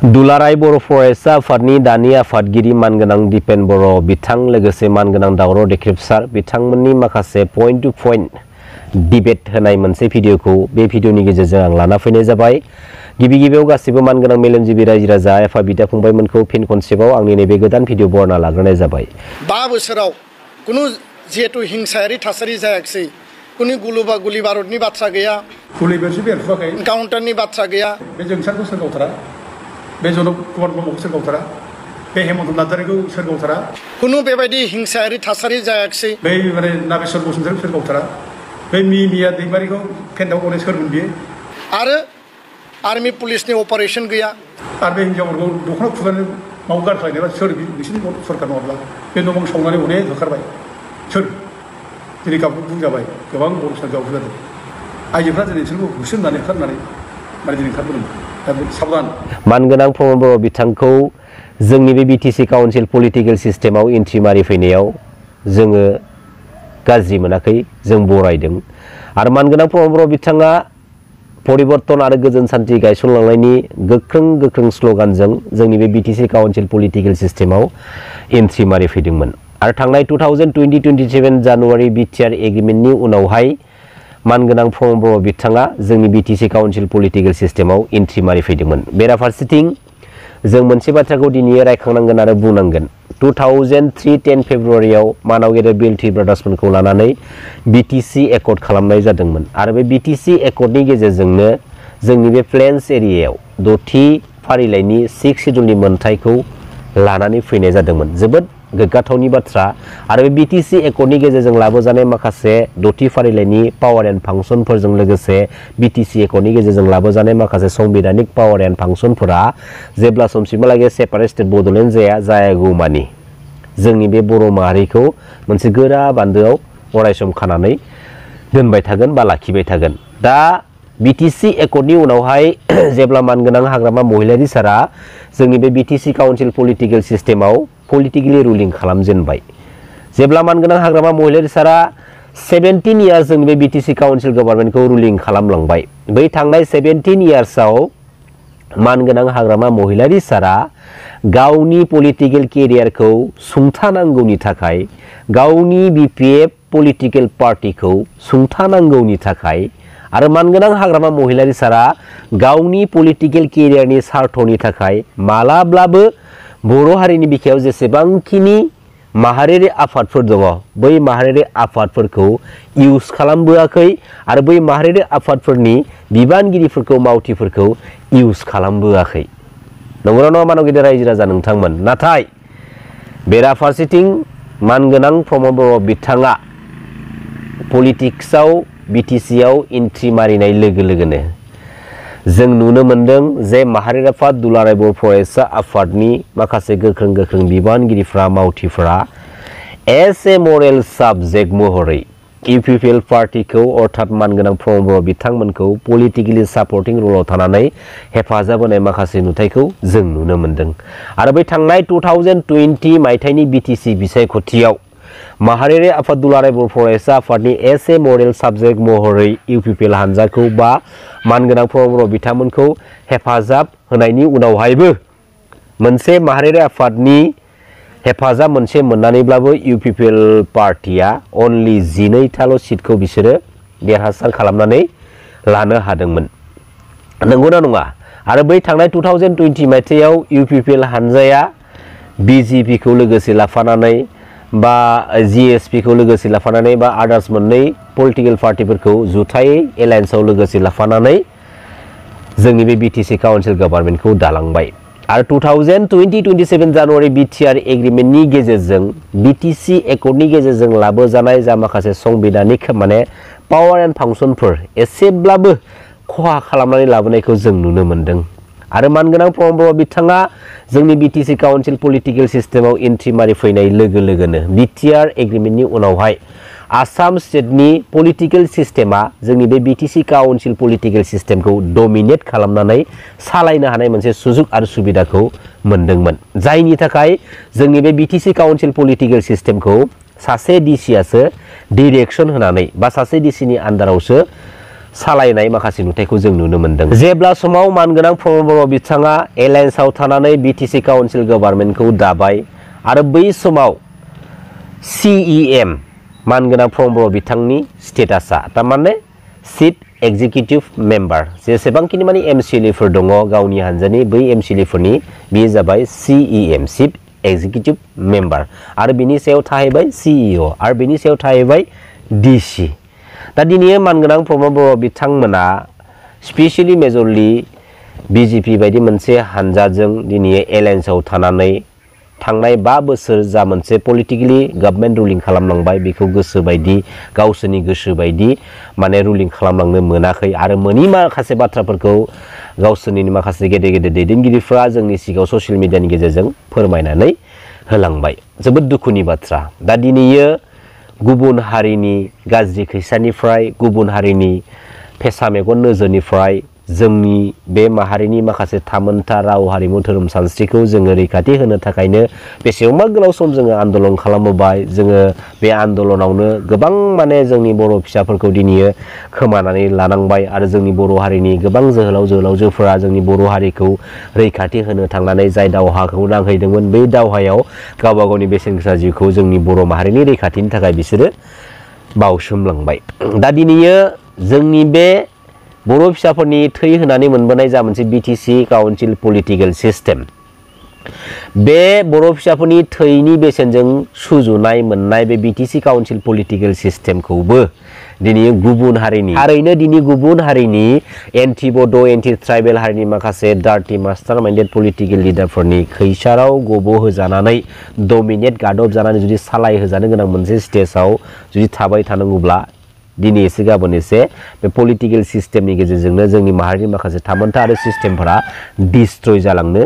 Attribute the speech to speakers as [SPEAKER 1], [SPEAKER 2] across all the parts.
[SPEAKER 1] दुलाराय बर' फरायसा आफादनि दानि आफादगिरि मानगोनां दिपेन बर' बिथां लोगोसे मानगोनां दावराव देख्रेबसार बिथांमोननि माखासे पॉइंट टू पॉइंट डिबेट होनाय मोनसे भिडिअखौ बे भिडिअनि गेजेरजों आं लाना फैनाय जाबाय। गिबियाव गासिबो मानगोनां मेलेमजिबि रायजो राजा एफा बिदा फंबायमोनखौ फिन खनसेबाव आंनि नैबे गोदान भिडिअ बरना लाग्रोनाय जाबाय।
[SPEAKER 2] 5 बोसोराव कुनु जेहेतु हिंसायारि थासारि जायाखै, कुनु गुलि बारुदनि बाथ्रा गैया, काउन्टारनि बाथ्रा गैया।
[SPEAKER 3] बे जोंसारखौ सोर गावथारा, बे जनक कुमार ब्रह्मखौ सोर गावथारा, बे हेमन्त नार्जारिखौ सोर गावथारा,
[SPEAKER 2] कुनु बेबायदि हिंसायारि थासारि जायाखै।
[SPEAKER 3] बै माने नागेश्वर बसुमतारिखौ सोर गावथारा, बै मिया दैमारिखौ केन्दाव गनाय सोरमोन बियो, आरो
[SPEAKER 2] आर्मी पुलिसनि अपारेशन गैया,
[SPEAKER 3] आरो बे हिन्जावफोरखौ दख'ना खुनानै माव गारख्लायनायबा सोर बिसोरनि सरकार नङाब्ला बे न' बां सावनानै अनेक होखारबाय सोर दिनै गावखौ बुंजाबाय गोबां बर' गावखौ जादों आइजोफ्रा दिनै बिसोरखौ होसोनानै ओंखारनानै माने दिनै ओंखारबोदों। दा साबधान
[SPEAKER 1] मानगोनां प्रमद बर' बिथांखौ जोंनि बे बिटिसि काउन्सिल पलिटिकेल सिस्टेमाव एन्ट्रि मारि फैनायाव जोङो गाज्रि मोनाखै, जों बरायदों। आरो मानगोनां प्रमद बर' बिथाङा परिबर्तन आरो गोजोन सान्थि गायसनलांनायनि गोख्रों स्लोगानजों जोंनि बे बिटिसि काउन्सिल पलिटिकेल सिस्टेमाव एन्ट्रि मारि फैदोंमोन। आरो थांनाय 2027 जानुवारि बिटिआर एग्रिमेन्टनि उनावहाय मानगोनां प्रमद बर' बिथाङा जोंनि बिटिसि काउन्सिल पलिटिकेल सिस्टेमाव एन्ट्रि मारि फैदोंमोन। बेराफारसेथिं जों मोनसे बाथ्राखौ दिनै रायखांनांगोन आरो बुंनांगोन। 2003 फेब्रुवारियाव मानाव गेदेर बिएलटि ब्रादार्समोनखौ लानानै बिटिसि एकर्ड खालामनाय जादोंमोन। आरो बे बिटिसि एकर्डनि गेजेरजोंनो जोंनि बे प्लेन्स एरियायाव 6थि फारिलाइनि 6 शेड्युलनि मोनथायखौ लानानै फैनाय जादोंमोन। जोबोद गोग्गाथावनि बाथ्रा। आरो बे बिटिसि एकर्डनि गेजेरजों लाबोजानाय माखासे 6थि फारिलाइनि पावार एन्ड फांसनफोरजों लोगोसे बिटिसि एकर्डनि गेजेरजों लाबोजानाय माखासे संबिधानिक पावार एन्ड फांसनफोरा जेब्ला समसिमहालागै सेपारेट स्टेट बड'लेण्ड जायागौमानि जोंनि बे बर' माहारिखौ मोनसे गोरा बान्दोआव अरायसम खानानै दोनबाय थागोन बा लाखिबाय थागोन। दा बिटिसि एकर्डनि उनावहाय जेब्ला मानगोनां हाग्रामा महिलारि सारा जोंनि बे बिटिसि काउन्सिल पलिटिकेल सिस्टेमाव पलिटिकेलि रुलिं खालामजेनबाय, जेब्ला मानगोनां हाग्रामा महिलारि सारा 17 इयार्स जोंनि बे बिटिसि काउन्सिल गभर्नमेन्टखौ रुलिं खालामलांबाय, बै थांनाय 17 इयार्सआव मानगोनां हाग्रामा महिलारि सारा गावनि पलिटिकेल केरियारखौ सुंथानांगौनि थाखाय, गावनि बिपिएफ पलिटिकेल पार्टिखौ सुंथानांगौनि थाखाय आरो मानगोनां हाग्रामा महिलारि सारा गावनि पलिटिकेल केरियारनि सार्थनि थाखाय मालाब्लाबो बर' हारिनि बिखायाव जेसेबांखिनि माहारियारि आफादफोर दङ बै माहारियारि आफादफोरखौ इउज खालामबोआखै आरो बै माहारियारि आफादफोरनि बिबानगिरिफोरखौ मावथिफोरखौ इउज खालामबोआखै। नंगौना नङा मानव गेदेर रायजो राजा नोंथांमोन? नाथाय बेराफारसेथिं मानगोनां प्रमद बर' बिथाङा पलिटिक्सआव बिटिसिआव एन्ट्रि मारिनाय लोगो लोगोनो जों नुनो मोनदों जे माहारियारि आफाद दुलाराय बर' फरायसा आफादनि माखासे गोख्रों बिबानगिरिफ्रा मावथिफ्रा एस ए मरेल साबजेक्ट महरै इउपिपिएल पार्टिखौ अर्थात मानगोनां प्रमद बर' बिथांमोनखौ पलिटिकेलि सापर्टिं रलाव थानानै हेफाजाब होनाय माखासे नुथायखौ जों नुनो मोनदों। आरो बै थांनाय 2020 मायथाइनि बिटिसि बिसायख'थियाव माहारियारि आफाद दुलाराय बर' फरायसा आफादनि एस ए मरेल साबजेक्ट महरै इउपिपिएल हानजाखौ बा मानगोनां प्रमद बर' बिथांमोनखौ हेफाजाब होनायनि उनावहायबो मोनसे माहारियारि आफादनि हेफाजाब मोनसे मोननानैब्लाबो इउपिपिएल पार्टिया अनलि 12थाल' सिटखौ बिसोरो देरहासार खालामनानै लानो हादोंमोन। नंगौना नङा? आरो बै थांनाय 2020 मायथाइयाव इउपिपिएल हानजाया बिजेपिखौ लोगोसे लाफानानै बा जिएसपिखौ लोगोसे लाफानानै बा आदार्स मोननै पलिटिकेल पार्टिफोरखौ जुथायै एलायन्सआव लोगोसे लाफानानै जोंनि बे बिटिसि काउन्सिल गभर्नमेन्टखौ दालांबाय। आरो 2027 जानुवारि बिटिआर एग्रिमेन्टनि गेजेरजों बिटिसि एकर्डनि गेजेरजों लाबोजानाय जा माखासे संबिधानिक माने पावार एन्ड फांसनफोर एसेब्लाबो खहा खालामनानै लाबोनायखौ जों नुनो मोनदों। आरो मानगोनां प्रमद बर' बिथाङा जोंनि बिटिसि काउन्सिल पलिटिकेल सिस्टेमाव एन्ट्रि मारि फैनाय लोगो लोगोनो बिटिआर एग्रिमेन्टनि उनावहाय आसाम स्टेटनि पलिटिकेल सिस्टेमा जोंनि बे बिटिसि काउन्सिल पलिटिकेल सिस्टेमखौ डमिनेट खालामनानै सालायनो हानाय मोनसे सुजुग आरो सुबिदाखौ मोनदोंमोन, जायनि थाखाय जोंनि बे बिटिसि काउन्सिल पलिटिकेल सिस्टेमखौ सासे डिसिआसो डिरेक्सन होनानै बा सासे डिसिनि आन्दारावसो सालायनाय माखासे नुथायखौ जों नुनो मोनदों। जेब्ला समाव मानगोनां प्रमद बर' बिथाङा एलायन्सआव थानानै बिटिसि काउन्सिल गभर्नमेन्टखौ दाबाय आरो बै समाव CEM मानगोनां प्रमद बर' बिथांनि स्टेटासा थारमाने चिफ एक्जिकिउटिभ मेम्बार जेसेबांखिनि माने MCLA फोर दङ गावनि हानजानि बै MCLA फोरनि बेयो जाबाय CEM चिफ एक्जिकिउटिभ मेम्बार आरो बिनि सायाव थाहैबाय CEO आरो बिनि सायाव थाहैबाय DC। दा दिनै मानगोनां प्रमद बर' बिथांमोना स्पेशली मेजरलि BJP बायदि मोनसे हानजाजों दिनै एलायन्सआव थानानै थांनाय 5 बोसोर जा मोनसे पलिटिकेलि गभर्नमेन्ट रुलिं खालामलांबाय बेखौ गोसो बायदि गावसोरनि गोसो बायदि माने रुलिं खालामलांनो मोनाखै आरो मोनि माखासे बाथ्राफोरखौ गावसोरनि माखासे गेदेर गेदेर दैदेनगिरिफ्रा जोंनि सिगाङाव ससियेल मिडियानि गेजेरजों फोरमायनानै होलांबाय। जोबोद दुखुनि बाथ्रा। दा दिनैयो गुबुन हारिनि गाज्रि खैसानिफ्राय गुबुन हारिनि फेसा मेगन नोजोरनिफ्राय जोंनि बे माहारिनि माखासे थामोनथा राव हारिमु धोरोम सानस्रिखौ जोङो रैखाथि होनो थाखायनो बेसेबांबा गोलाव सम जोङो आन्दोलन खालामबोबाय। जोङो बे आन्दोलनावनो गोबां माने जोंनि बर' फिसाफोरखौ दिनै खोमानानै लानांबाय आरो जोंनि बर' हारिनि गोबां जोहोलाव जोहोलावजोफोरा जोंनि बर' हारिखौ रैखाथि होनो थांनानै जाय दावहाखौ नांहैदोंमोन बै दावहायाव गावबा गावनि बेसेन गोसा जिउखौ जोंनि बर' माहारिनि रैखाथिनि थाखाय बिसोरो बावसोमलांबाय। दा दिनैयो जोंनि बे बर' फिसाफोरनि थै होनानै मोनबोनाय जा मोनसे BTC काउन्सिल पलिटिकेल सिस्टेम बे बर' फिसाफोरनि थैनि बेसेनजों सुजुनाय मोननाय बे BTC काउन्सिल पलिटिकेल सिस्टेमखौबो दिनै गुबुन हारिनि थारैनो दिनै गुबुन हारिनि एन्टि बड' एन्टि ट्राइबेल हारिनि माखासे डार्टि मास्टार माइन्डेड पलिटिकेल लिडारफोरनि खैसाराव गब' होजानानै डमिनेट गादब जानानै जुदि सालाय होजानो गोनां मोनसे स्टेजाव जुदि थाबाय थानांगौब्ला दिनै एसे गाबोन एसे बे पलिटिकेल सिस्टेमनि गेजेरजोंनो जोंनि माहारिनि माखासे थामोनथा आरो सिस्टेमफोरा डिस्ट्रय जालांनो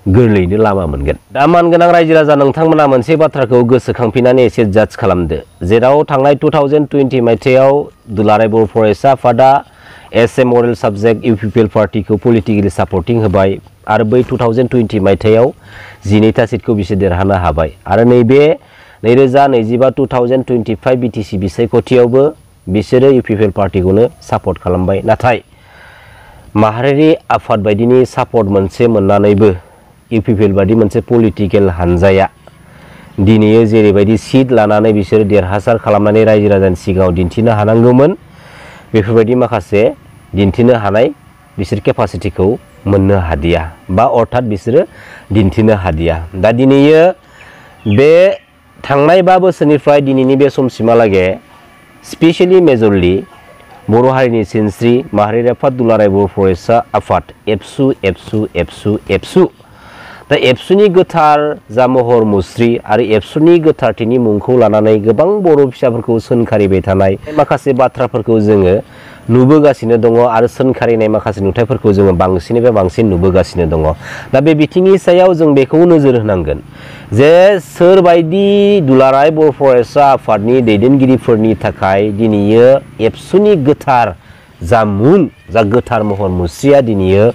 [SPEAKER 1] गोरलैयैनो लामा मोनगोन। दा मानगोनां रायजो राजा नोंथांमोना मोनसे बाथ्राखौ गोसोखांफिननानै एसे जाज खालामदो। जेराव थांनाय 2020 मायथाइयाव दुलाराय बर' फरायसा आफादा SM अरेल साबजेक्ट UPPL पार्टिखौ पलिटिकेलि सापर्टिं होबाय आरो बै 2020 मायथाइयाव 12था सिटखौ बिसोर देरहानो हाबाय आरो नैबे 2025 BTC बिसायख'थियावबो बिसोरो UPPL पार्टिखौनो सापर्ट खालामबाय। नाथाय माहारियारि आफाद बायदिनि सापर्ट मोनसे मोननानैबो UPPL बायदि मोनसे पलिटिकेल हानजाया दिनै जेरैबायदि सीट लानानै बिसोर देरहासार खालामनानै रायजो राजानि सिगाङाव दिन्थिनो हानांगौमोन बेफोरबायदि माखासे दिन्थिनो हानाय बिसोर केपासिटिखौ मोननो हादिया बा अर्थात बिसोरो दिन्थिनो हादिया। दा दिनैयो बे थांनाय 5 बोसोरनिफ्राय दिनैनि बे समसिमहालागै स्पेशली मेजरलि बर' हारिनि सिनस्रि माहारियारि आफाद दुलाराय बर' फरायसा आफाद एबसु दा एबसुनि गोथार जा महर मुस्रि आरो एबसुनि गोथारथिनि मुंखौ लानानै गोबां बर' फिसाफोरखौ सोंखारिबाय थानाय माखासे बाथ्राफोरखौ जोङो नुबोगासिनो दङ आरो सोंखारिनाय माखासे नुथायफोरखौ जोङो बांसिननिफ्राय बांसिन नुबोगासिनो दङ। दा बे बिथिंनि सायाव जों बेखौ नोजोर होनांगोन जे सोरबायदि दुलाराय बर' फरायसा आफादनि दैदेनगिरिफोरनि थाखाय दिनैयो एबसुनि गोथार जा मुं जा गोथार महर मुस्रिया दिनैयो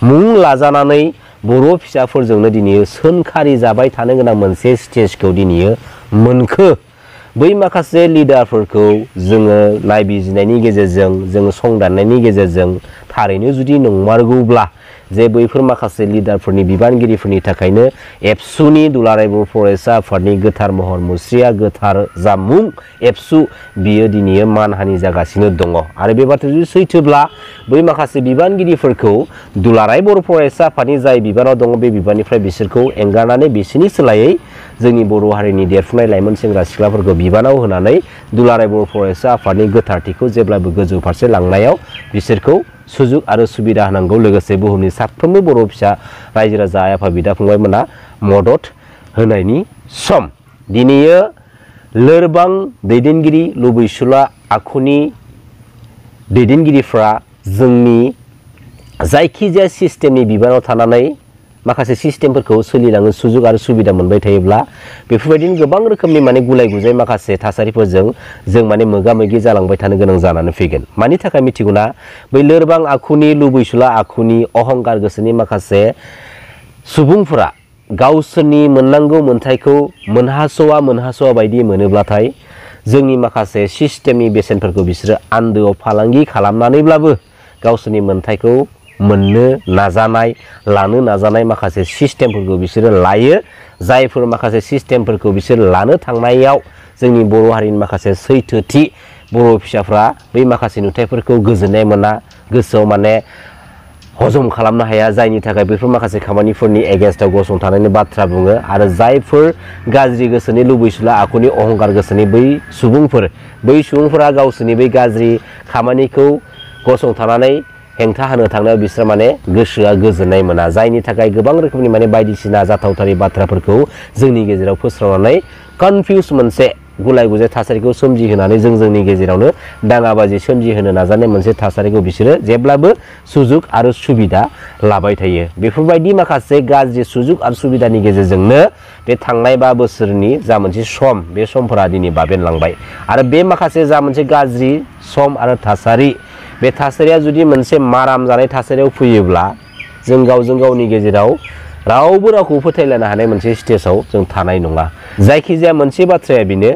[SPEAKER 1] मुं लाजानानै बर' फिसाफोरजोंनो दिनै सोंखारि जाबाय थानो गोनां मोनसे स्टेजखौ दिनैयो मोनखो बै माखासे लिडारफोरखौ जोङो नायबिजिरनायनि गेजेरजों जोङो संदाननायनि गेजेरजों थारैनो जुदि नंमारगौब्ला जे बैफोर माखासे लिडारफोरनि बिबानगिरिफोरनि थाखायनो एबसुनि दुलाराय बर' फरायसा आफादनि गोथार महर मुस्रिया गोथार जा मुं एबसु बियो दिनै मानहानि जागासिनो दङ आरो बे बाथ्राया जुदि सैथोब्ला बै माखासे बिबानगिरिफोरखौ दुलाराय बर' फरायसा आफादनि जाय बिबानाव दङ बे बिबाननिफ्राय बिसोरखौ एंगारनानै बिसोरनि सोलायै जोंनि बर' हारिनि देरफुनाय लाइमोन सेंग्रा सिख्लाफोरखौ बिबानाव होनानै दुलाराय बर' फरायसा आफादनि गोथारथिखौ जेब्लाबो गोजौ फारसे लांनायाव बिसोरखौ सुजुग आरो सुबिदा होनांगौ लोगोसे बुहुमनि साफ्रोमबो बर' फिसा रायजो राजा आइ आफा बिदा फंबायमोना मदद होनायनि सम। दिनैयो लोरबां दैदेनगिरि लुबैसुला आखुनि दैदेनगिरिफ्रा जोंनि जायखिजाया सिस्टेमनि बिबानाव थानानै माखासे सिस्टेमफोरखौ सोलिलांनो सुजुग आरो सुबिदा मोनबाय थायोब्ला बेफोरबायदिनो गोबां रोखोमनि माने गुलाय गुजाय माखासे थासारिफोरजों जों माने मोगा मोगि जालांबाय थानो गोनां जानानै फैगोन। मानि थाखाय मिथिगौना बै लोरबां आखुनि लुबैसुला आखुनि अहंकार गोसोनि माखासे सुबुंफोरा गावसोरनि मोननांगौ मोनथायखौ मोनहास'वा बायदि मोनोब्लाथाय जोंनि माखासे सिस्टेमनि बेसेनफोरखौ बिसोरो आन्दोआव फालांगि खालामनानैब्लाबो गावसोरनि मोन्थायखौ मोननो नाजानाय लानो नाजानाय माखासे सिस्टेमफोरखौ बिसोरो लायो जायफोर माखासे सिस्टेमफोरखौ बिसोर लानो थांनायाव जोंनि बर' हारिनि माखासे सैथोथि बर' फिसाफ्रा बै माखासे नुथायफोरखौ गोजोननाय मोना गोसोआव माने हजम खालामनो हाया जायनि थाखाय बेफोर माखासे खामानिफोरनि एगेन्स्टआव गसंथानायनि बाथ्रा बुङो आरो जायफोर गाज्रि गोसोनि लुबैसुला आखुनि अहंकार गोसोनि बै सुबुंफोरा गावसोरनि बै गाज्रि खामानिखौ गसंथानानै हेंथा होनो थांनायाव बिसोर माने गोसोआ गोजोननाय मोना जायनि थाखाय गोबां रोखोमनि माने बायदिसिना जाथावथारि बाथ्राफोरखौ जोंनि गेजेराव फोस्रावनानै कनफिउज मोनसे गुलाय गुजाय थासारिखौ सोमजिहोनानै जोंनि गेजेरावनो दाङाबाजि सोमजिहोनो नाजानाय मोनसे थासारिखौ बिसोरो जेब्लाबो सुजुग आरो सुबिदा लाबाय थायो बेफोरबायदि माखासे गाज्रि सुजुग आरो सुबिदानि गेजेरजोंनो बे थांनाय 5 बोसोरनि जा मोनसे सम बे समफोरा दिनै बाबेनलांबाय आरो बे माखासे जा मोनसे गाज्रि सम आरो थासारि बे थासारिया जुदि मोनसे माराम जानाय थासारियाव फैयोब्ला जों गावजों गावनि गेजेराव रावबो रावखौ फोथायलायनो हानाय मोनसे स्टेजाव जों थानाय नङा जायखिजाया मोनसे बाथ्राया बेनो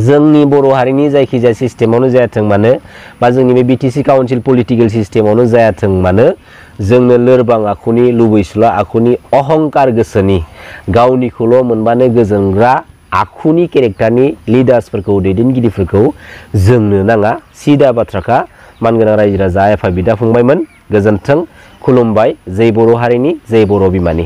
[SPEAKER 1] जोंनि बर' हारिनि जायखिजाया सिस्टेमावनो जायाथों मानो बा जोंनि बे बिटिसि काउन्सिल पलिटिकेल सिस्टेमावनो जायाथों मानो जोंनो लोरबां आखुनि लुबैसुला आखुनि अहंकार गोसोनि गावनिखौल' मोनबानो गोजोनग्रा आखुनि केरेक्टारनि लिडार्सफोरखौ दैदेनगिरिफोरखौ जोंनो नाङा सिदा बाथ्राखा मानगोनां रायजो राजा आफा बिदा फंबायमोन गोजोन्थों खुलुमबाय जै बर' हारिनि जै बर' बिमानि